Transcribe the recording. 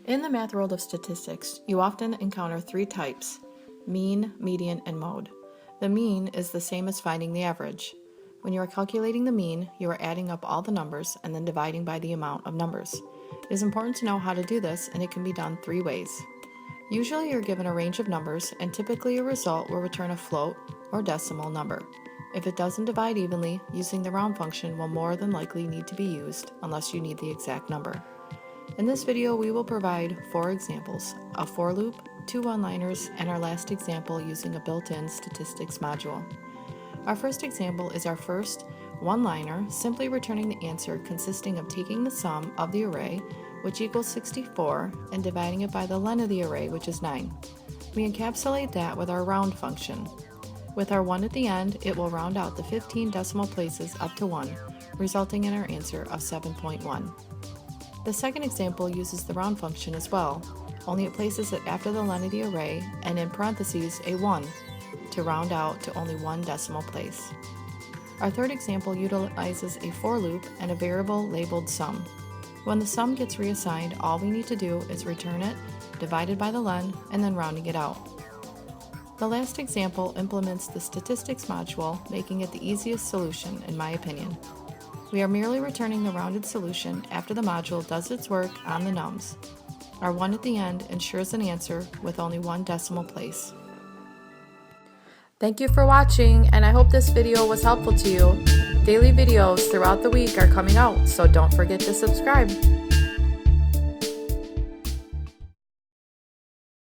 In the math world of statistics, you often encounter three types: mean, median, and mode. The mean is the same as finding the average. When you are calculating the mean, you are adding up all the numbers and then dividing by the amount of numbers. It is important to know how to do this, and it can be done three ways. Usually you're given a range of numbers, and typically your result will return a float or decimal number. If it doesn't divide evenly, using the round function will more than likely need to be used unless you need the exact number. In this video, we will provide 4 examples: a for loop, 2 one-liners, and our last example using a built-in statistics module. Our first example is our first one-liner, simply returning the answer consisting of taking the sum of the array, which equals 64, and dividing it by the len of the array, which is 9. We encapsulate that with our round function. With our 1 at the end, it will round out the 15 decimal places up to 1, resulting in our answer of 7.1. The second example uses the round function as well, only it places it after the len of the array and in parentheses a 1 to round out to only 1 decimal place. Our third example utilizes a for loop and a variable labeled sum. When the sum gets reassigned, all we need to do is return it, divided by the len, and then rounding it out. The last example implements the statistics module, making it the easiest solution in my opinion. We are merely returning the rounded solution after the module does its work on the nums. Our 1 at the end ensures an answer with only 1 decimal place. Thank you for watching, and I hope this video was helpful to you. Daily videos throughout the week are coming out, so don't forget to subscribe.